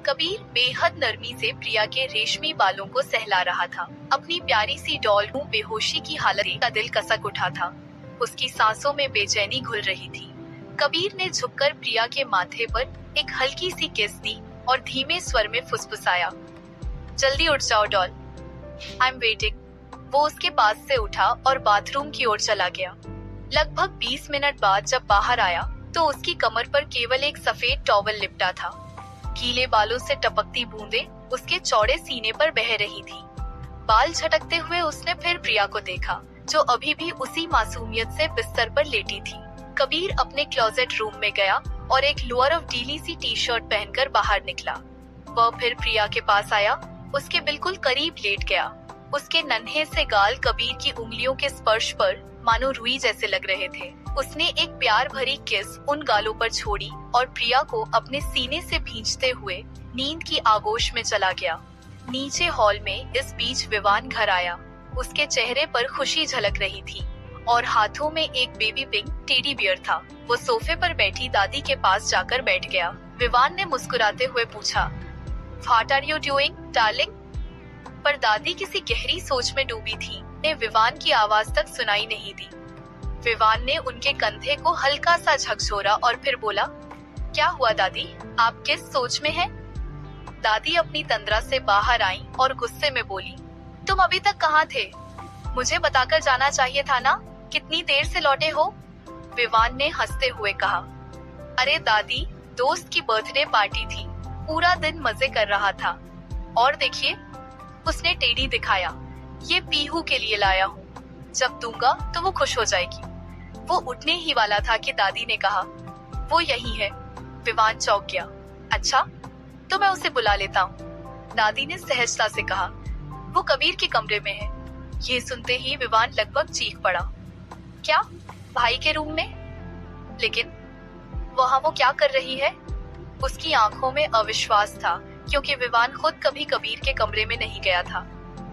कबीर बेहद नरमी से प्रिया के रेशमी बालों को सहला रहा था। अपनी प्यारी सी डॉल को बेहोशी की हालत का दिल कसक उठा था। उसकी सांसों में बेचैनी घुल रही थी। कबीर ने झुककर प्रिया के माथे पर एक हल्की सी किस दी और धीमे स्वर में फुसफुसाया, जल्दी उठ जाओ डॉल, आई एम वेटिंग। वो उसके पास से उठा और बाथरूम की ओर चला गया। लगभग 20 मिनट बाद जब बाहर आया तो उसकी कमर पर केवल एक सफेद टॉवल लिपटा था। गीले बालों से टपकती बूंदें उसके चौड़े सीने पर बह रही थी। बाल झटकते हुए उसने फिर प्रिया को देखा, जो अभी भी उसी मासूमियत से बिस्तर पर लेटी थी। कबीर अपने क्लोजेट रूम में गया और एक लोअर और ढीली सी टी शर्ट पहनकर बाहर निकला। वह फिर प्रिया के पास आया, उसके बिल्कुल करीब लेट गया। उसके नन्हे से गाल कबीर की उंगलियों के स्पर्श पर मानो रुई जैसे लग रहे थे। उसने एक प्यार भरी किस उन गालों पर छोड़ी और प्रिया को अपने सीने से भींचते हुए नींद की आगोश में चला गया। नीचे हॉल में इस बीच विवान घर आया। उसके चेहरे पर खुशी झलक रही थी और हाथों में एक बेबी पिंक टेडी बियर था। वो सोफे पर बैठी दादी के पास जाकर बैठ गया। विवान ने मुस्कुराते हुए पूछा, what are you doing darling? पर दादी किसी गहरी सोच में डूबी थी। ने विवान की आवाज तक सुनाई नहीं दी। विवान ने उनके कंधे को हल्का सा झकझोरा और फिर बोला, क्या हुआ दादी, आप किस सोच में हैं? दादी अपनी तंद्रा से बाहर आई और गुस्से में बोली, तुम अभी तक कहाँ थे? मुझे बताकर जाना चाहिए था ना, कितनी देर से लौटे हो? विवान ने हंसते हुए कहा, अरे दादी, दोस्त की बर्थडे पार्टी थी, पूरा दिन मजे कर रहा था। और देखिए, उसने टेडी दिखाया, ये पीहू के लिए लाया हूँ, जब दूंगा तो वो खुश हो जाएगी। वो उठने ही वाला था कि दादी ने कहा, वो यही है। विवान चौंक गया। अच्छा, तो मैं उसे बुला लेता हूँ, दादी ने सहजता से कहा। वो कबीर के कमरे में है। ये सुनते ही विवान लगभग चीख पड़ा। क्या, भाई के रूम में? लेकिन वहाँ वो क्या कर रही है? उसकी आंखों में अविश्वास था, क्योंकि विवान खुद कभी कबीर के कमरे में नहीं गया था।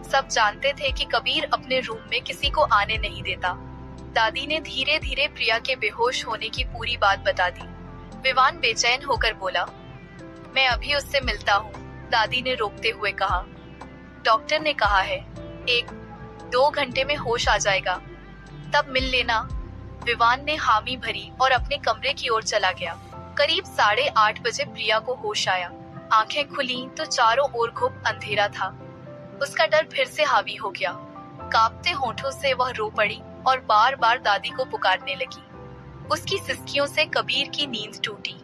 सब जानते थे कि कबीर अपने रूम में किसी को आने नहीं देता। दादी ने धीरे धीरे प्रिया के बेहोश होने की पूरी बात बता दी। विवान बेचैन होकर बोला, मैं अभी उससे मिलता हूँ, दादी ने रोकते हुए कहा। डॉक्टर ने कहा है 1-2 घंटे में होश आ जाएगा, तब मिल लेना। विवान ने हामी भरी और अपने कमरे की ओर चला गया। करीब 8:30 बजे प्रिया को होश आया। आंखें खुली तो चारों ओर खूब अंधेरा था। उसका डर फिर से हावी हो गया। कांपते होठों से वह रो पड़ी और बार बार दादी को पुकारने लगी। उसकी सिसकियों से कबीर की नींद टूटी।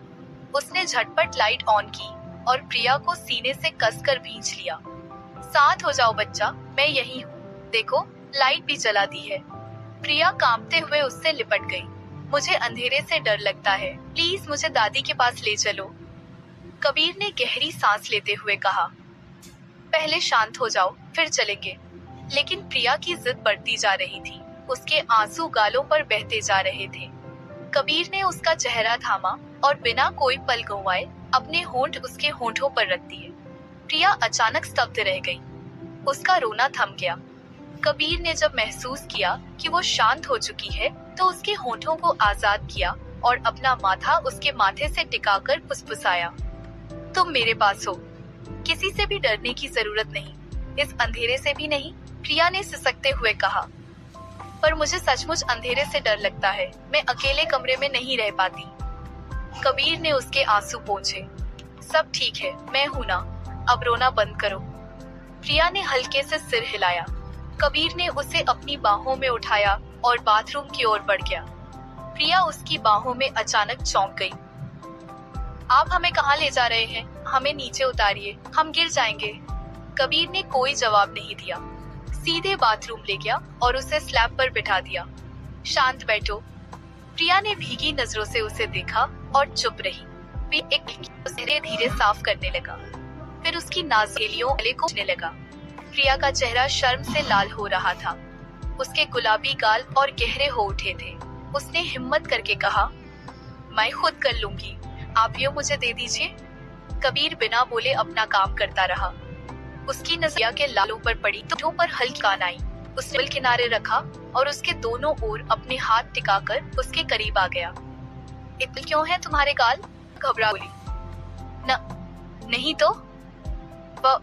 उसने झटपट लाइट ऑन की और प्रिया को सीने से कसकर भींच लिया। साथ हो जाओ बच्चा, मैं यही हूँ, देखो लाइट भी जला दी है। प्रिया कांपते हुए उससे लिपट गई। मुझे अंधेरे से डर लगता है, प्लीज मुझे दादी के पास ले चलो, कबीर ने गहरी सांस लेते हुए कहा। पहले शांत हो जाओ, फिर चलेंगे। लेकिन प्रिया की जिद बढ़ती जा रही थी। उसके आंसू गालों पर बहते जा रहे थे। कबीर ने उसका चेहरा थामा और बिना कोई पल गंवाए अपने होंठ उसके होंठों पर रख दिए। प्रिया अचानक स्तब्ध रह गई। उसका रोना थम गया। कबीर ने जब महसूस किया कि वो शांत हो चुकी है, तो उसके होंठों को आजाद किया और अपना माथा उसके माथे से टिकाकर फुसफुसाया, तुम मेरे पास हो, किसी से भी डरने की जरूरत नहीं, इस अंधेरे से भी नहीं, प्रिया ने सिसकते हुए कहा। पर मुझे सचमुच अंधेरे से डर लगता है, मैं अकेले कमरे में नहीं रह पाती। कबीर ने उसके आंसू पोंछे। सब ठीक है, मैं हूं ना, अब रोना बंद करो। प्रिया ने हल्के से सिर हिलाया। कबीर ने उसे अपनी बाहों में उठाया और बाथरूम की ओर बढ़ गया। प्रिया उसकी बाहों में अचानक चौंक गई। आप हमें कहाँ ले जा रहे हैं? हमें नीचे उतारिए, हम गिर जाएंगे। कबीर ने कोई जवाब नहीं दिया, सीधे बाथरूम ले गया और उसे स्लैब पर बिठा दिया। शांत बैठो। प्रिया ने भीगी नजरों से उसे देखा और चुप रही। फिर एक धीरे धीरे साफ करने लगा, फिर उसकी नाज़ेलियों गले को छूने लगा। प्रिया का चेहरा शर्म से लाल हो रहा था। उसके गुलाबी गाल और गहरे हो उठे थे। उसने हिम्मत करके कहा, मैं खुद कर लूंगी, आप ये मुझे दे दीजिए। कबीर बिना बोले अपना काम करता रहा। उसकी नजर के लालों पर पड़ी तो होठों पर हल्की कान आई। उसने बल किनारे रखा और उसके दोनों ओर अपने हाथ टिकाकर उसके करीब आ गया। इतने क्यों हैं तुम्हारे गाल? घबरा बोली। नहीं तो वह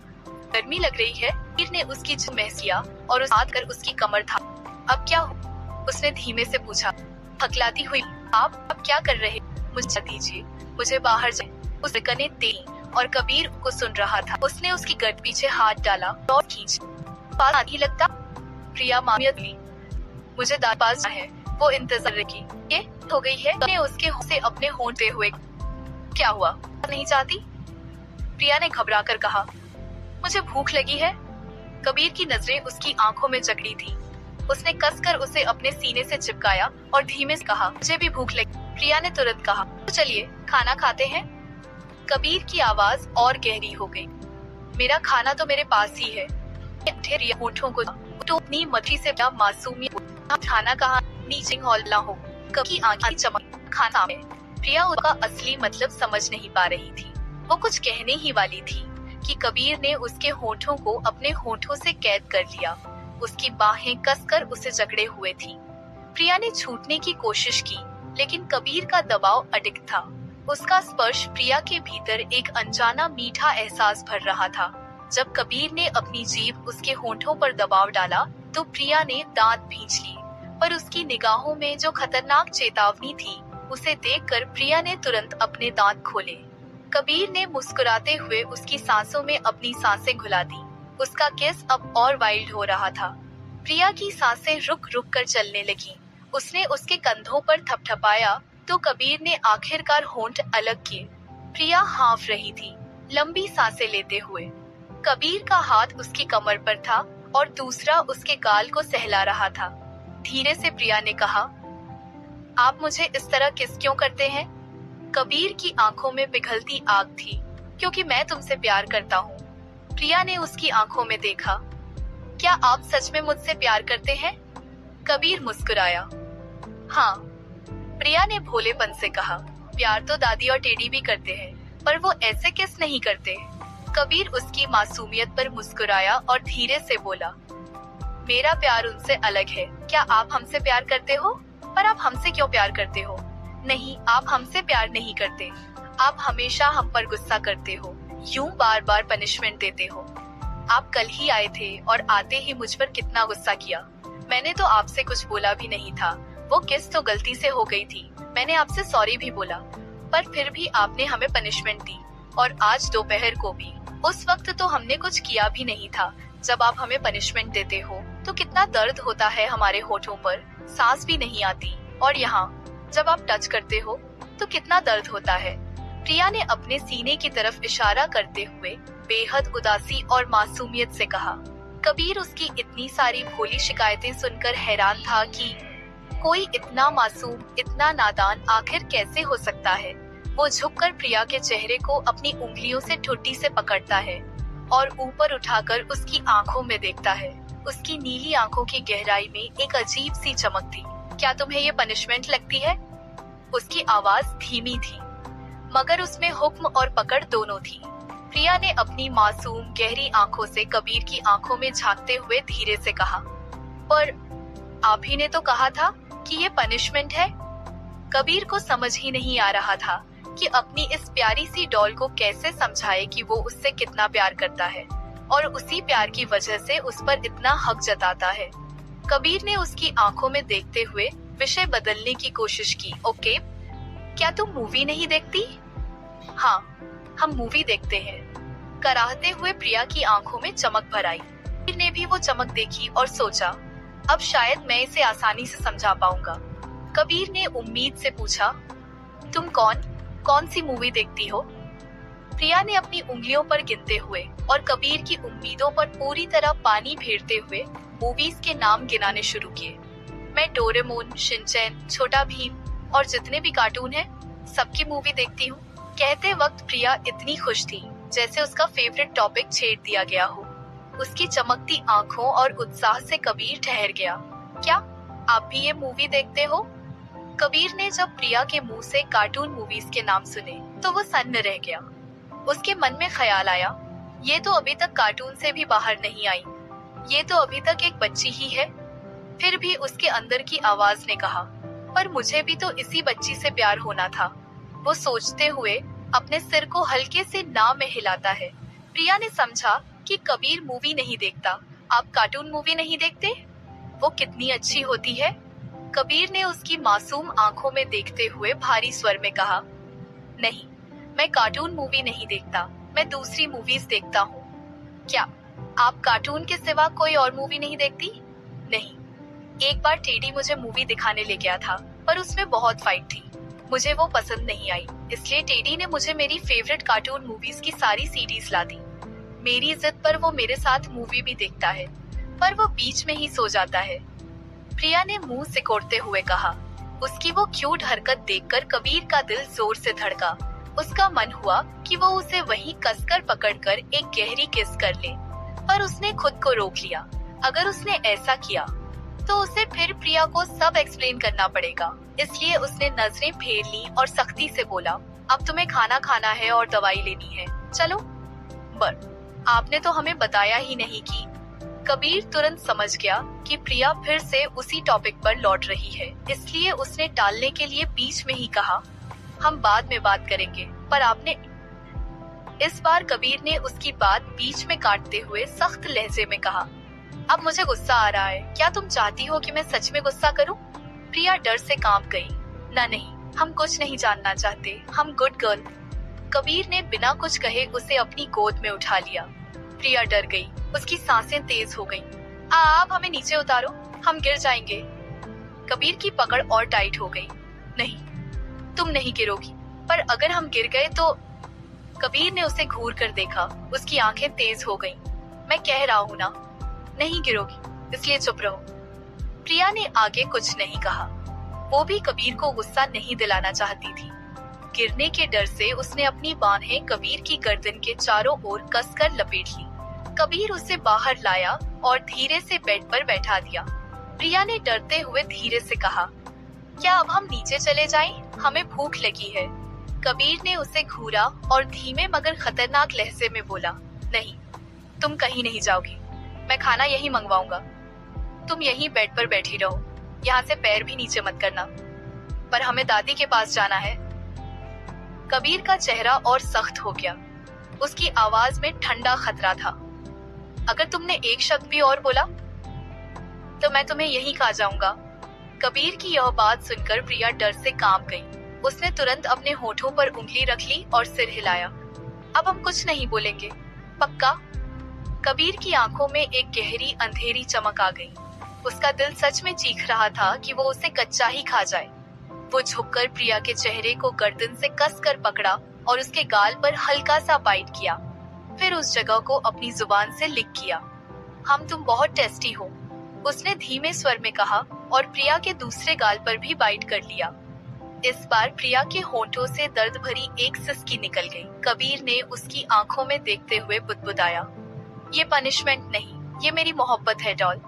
गर्मी लग रही है। कबीर ने उसकी जिस्म महसूस किया और उस हाथ कर उसकी कमर था। अब क्या हो? उसने धीमे से पूछा, हकलाती हुई। आप अब क्या कर रहे? मुझे दीजिए, मुझे बाहर जाए। उस कने तेजी और कबीर को सुन रहा था। उसने उसकी गर्द पीछे हाथ डाला और खींच। पास नहीं लगता? प्रिया मामियत ली। मुझे दाद पास जाना है। वो इंतजार की। ये हो गई है। ने उसके से अपने होंठे हुए। क्या हुआ? नहीं चाहती? प्रिया ने घबरा कर कहा, मुझे भूख लगी है। कबीर की नजरें उसकी आंखों में जकड़ी थी। उसने कसकर उसे अपने सीने से चिपकाया और धीमे से कहा, मुझे भी भूख लगी। प्रिया ने तुरंत कहा, तो चलिए खाना खाते हैं। कबीर की आवाज और गहरी हो गई। मेरा खाना तो मेरे पास ही है। होठों को तो अपनी मथी से मासूमियत। खाना कहाँ? नीचे हॉल ना हो। कभी आंखें चमक। खाना में प्रिया उसका असली मतलब समझ नहीं पा रही थी। वो कुछ कहने ही वाली थी कि कबीर ने उसके होठों को अपने होठों से कैद कर लिया। उसकी बाहें कसकर उसे जकड़े हुए थी। प्रिया ने छूटने की कोशिश की, लेकिन कबीर का दबाव अडिग था। उसका स्पर्श प्रिया के भीतर एक अनजाना मीठा एहसास भर रहा था। जब कबीर ने अपनी जीभ उसके होठों पर दबाव डाला, तो प्रिया ने दांत भींच ली, पर उसकी निगाहों में जो खतरनाक चेतावनी थी, उसे देखकर प्रिया ने तुरंत अपने दांत खोले। कबीर ने मुस्कुराते हुए उसकी सांसों में अपनी सांसें घुला दी। उसका किस अब और वाइल्ड हो रहा था। प्रिया की सांसें रुक रुक कर चलने लगी। उसने उसके कंधों पर थपथपाया तो कबीर ने आखिरकार होंठ अलग किए। प्रिया हाँफ रही थी, लंबी सांसें लेते हुए। कबीर का हाथ उसकी कमर पर था और दूसरा उसके गाल को सहला रहा था। धीरे से प्रिया ने कहा, आप मुझे इस तरह किस क्यों करते हैं? कबीर की आंखों में पिघलती आग थी। क्योंकि मैं तुमसे प्यार करता हूँ। प्रिया ने उसकी आंखों में देखा। क्या आप सच में मुझसे प्यार करते हैं? कबीर मुस्कुराया। हाँ, प्रिया ने भोलेपन से कहा। प्यार तो दादी और टेडी भी करते हैं, पर वो ऐसे किस नहीं करते। कबीर उसकी मासूमियत पर मुस्कुराया और धीरे से बोला, मेरा प्यार उनसे अलग है। क्या आप हमसे प्यार करते हो? पर आप हमसे क्यों प्यार करते हो? नहीं, आप हमसे प्यार नहीं करते। आप हमेशा हम पर गुस्सा करते हो, यूं बार बार पनिशमेंट देते हो। आप कल ही आए थे और आते ही मुझ पर कितना गुस्सा किया। मैंने तो आपसे कुछ बोला भी नहीं था। वो किस तो गलती से हो गई थी। मैंने आपसे सॉरी भी बोला, पर फिर भी आपने हमें पनिशमेंट दी। और आज दोपहर को भी। उस वक्त तो हमने कुछ किया भी नहीं था। जब आप हमें पनिशमेंट देते हो तो कितना दर्द होता है हमारे होठों पर, सांस भी नहीं आती। और यहाँ जब आप टच करते हो तो कितना दर्द होता है। प्रिया ने अपने सीने की तरफ इशारा करते हुए बेहद उदासी और मासूमियत से कहा। कबीर उसकी इतनी सारी भोली शिकायतें सुनकर हैरान था कि कोई इतना मासूम, इतना नादान आखिर कैसे हो सकता है। वो झुककर प्रिया के चेहरे को अपनी उंगलियों से ठुड्डी से पकड़ता है और ऊपर उठाकर उसकी आंखों में देखता है। उसकी नीली आंखों की गहराई में एक अजीब सी चमक थी। क्या तुम्हें ये पनिशमेंट लगती है? उसकी आवाज धीमी थी, मगर उसमें हुक्म और पकड़ दोनों थी। प्रिया ने अपनी मासूम गहरी आंखों से कबीर की आंखों में झांकते हुए धीरे से कहा, पर आप ही ने तो कहा था कि ये पनिशमेंट है। कबीर को समझ ही नहीं आ रहा था कि अपनी इस प्यारी सी डॉल को कैसे समझाए कि वो उससे कितना प्यार करता है और उसी प्यार की वजह से उस पर इतना हक जताता है। कबीर ने उसकी आंखों में देखते हुए विषय बदलने की कोशिश की। ओके, क्या तुम मूवी नहीं देखती? हाँ, हम मूवी देखते हैं। कराहते हुए प्रिया की आंखों में चमक भर आई। कबीर ने भी वो चमक देखी और सोचा, अब शायद मैं इसे आसानी से समझा पाऊंगा। कबीर ने उम्मीद से पूछा, तुम कौन सी मूवी देखती हो? प्रिया ने अपनी उंगलियों पर गिनते हुए और कबीर की उम्मीदों पर पूरी तरह पानी फेरते हुए मूवीज के नाम गिनाने शुरू किए। मैं डोरेमोन, शिनचैन, छोटा भीम और जितने भी कार्टून हैं, सबकी मूवी देखती हूँ। कहते वक्त प्रिया इतनी खुश थी जैसे उसका फेवरेट टॉपिक छेड़ दिया गया हो। उसकी चमकती आंखों और उत्साह से कबीर ठहर गया। क्या आप भी ये मूवी देखते हो? कबीर ने जब प्रिया के मुंह से कार्टून मूवीज के नाम सुने तो वो सन्न रह गया। उसके मन में ख्याल आया, ये तो अभी तक कार्टून से भी बाहर नहीं आई। ये तो अभी तक एक बच्ची ही है। फिर भी उसके अंदर की आवाज ने कहा, पर मुझे भी तो इसी बच्ची से प्यार होना था। वो सोचते हुए अपने सिर को हल्के से ना में हिलाता है। प्रिया ने समझा कि कबीर मूवी नहीं देखता। आप कार्टून मूवी नहीं देखते? वो कितनी अच्छी होती है। कबीर ने उसकी मासूम आंखों में देखते हुए भारी स्वर में कहा, नहीं, मैं कार्टून मूवी नहीं देखता, मैं दूसरी मूवीज देखता हूँ। क्या आप कार्टून के सिवा कोई और मूवी नहीं देखती? नहीं। एक बार टेडी मुझे मूवी दिखाने ले गया था, पर उसमें बहुत फाइट थी। मुझे वो पसंद नहीं आई, इसलिए टेडी ने मुझे मेरी फेवरेट कार्टून मूवीज की सारी सीडीज ला दी। मेरी जिद पर वो मेरे साथ मूवी भी देखता है, पर वो बीच में ही सो जाता है। प्रिया ने मुंह सिकोड़ते हुए कहा। उसकी वो क्यूट हरकत देखकर कबीर का दिल जोर से धड़का। उसका मन हुआ कि वो उसे वहीं कसकर पकड़कर एक गहरी किस कर ले, पर उसने खुद को रोक लिया। अगर उसने ऐसा किया तो उसे फिर प्रिया को सब एक्सप्लेन करना पड़ेगा। इसलिए उसने नजरें फेर ली और सख्ती से बोला, अब तुम्हें खाना खाना है और दवाई लेनी है, चलो। पर आपने तो हमें बताया ही नहीं कि। कबीर तुरंत समझ गया कि प्रिया फिर से उसी टॉपिक पर लौट रही है, इसलिए उसने टालने के लिए बीच में ही कहा, हम बाद में बात करेंगे। पर आपने। इस बार कबीर ने उसकी बात बीच में काटते हुए सख्त लहजे में कहा, अब मुझे गुस्सा आ रहा है, क्या तुम चाहती हो कि मैं सच में गुस्सा करूं? प्रिया डर से कांप गई। ना नहीं, हम कुछ नहीं जानना चाहते, हम गुड गर्ल। कबीर ने बिना कुछ कहे उसे अपनी गोद में उठा लिया। प्रिया डर गई, उसकी सांसें तेज हो गईं। आप हमें नीचे उतारो, हम गिर जाएंगे। कबीर की पकड़ और टाइट हो गई। नहीं, तुम नहीं गिरोगी, पर अगर हम गिर गए तो। कबीर ने उसे घूर कर देखा, उसकी आंखें तेज हो गईं। मैं कह रहा हूँ ना, नहीं गिरोगी, इसलिए चुप रहो। प्रिया ने आगे कुछ नहीं कहा। वो भी कबीर को गुस्सा नहीं दिलाना चाहती थी। गिरने के डर से उसने अपनी बाहें कबीर की गर्दन के चारों ओर कसकर लपेट ली। कबीर उसे बाहर लाया और धीरे से बेड पर बैठा दिया। प्रिया ने डरते हुए धीरे से कहा, क्या अब हम नीचे चले जाएं? हमें भूख लगी है। कबीर ने उसे घूरा और धीमे मगर खतरनाक लहजे में बोला, नहीं, तुम कहीं नहीं जाओगी, मैं खाना यहीं मंगवाऊंगा। तुम यहीं बेड पर बैठी रहो, यहाँ से पैर भी नीचे मत करना। पर हमें दादी के पास जाना है। कबीर का चेहरा और सख्त हो गया। उसकी आवाज में ठंडा खतरा था। अगर तुमने एक शब्द भी और बोला तो मैं तुम्हें यहीं खा जाऊंगा। कबीर की यह बात सुनकर प्रिया डर से कांप गई। उसने तुरंत अपने होठों पर उंगली रख ली और सिर हिलाया। अब हम कुछ नहीं बोलेंगे, पक्का? कबीर की आंखों में एक गहरी अंधेरी चमक आ गई। उसका दिल सच में चीख रहा था कि वो उसे कच्चा ही खा जाए। वो झुककर प्रिया के चेहरे को गर्दन से कसकर पकड़ा और उसके गाल पर हल्का सा बाइट किया। फिर उस जगह को अपनी जुबान से लिक किया। हम तुम बहुत टेस्टी हो, उसने धीमे स्वर में कहा और प्रिया के दूसरे गाल पर भी बाइट कर लिया। इस बार प्रिया के होंठों से दर्द भरी एक सिसकी निकल गई। कबीर ने उसकी आंखों में देखते हुए बुदबुदाया, ये पनिशमेंट नहीं, ये मेरी मोहब्बत है डॉल।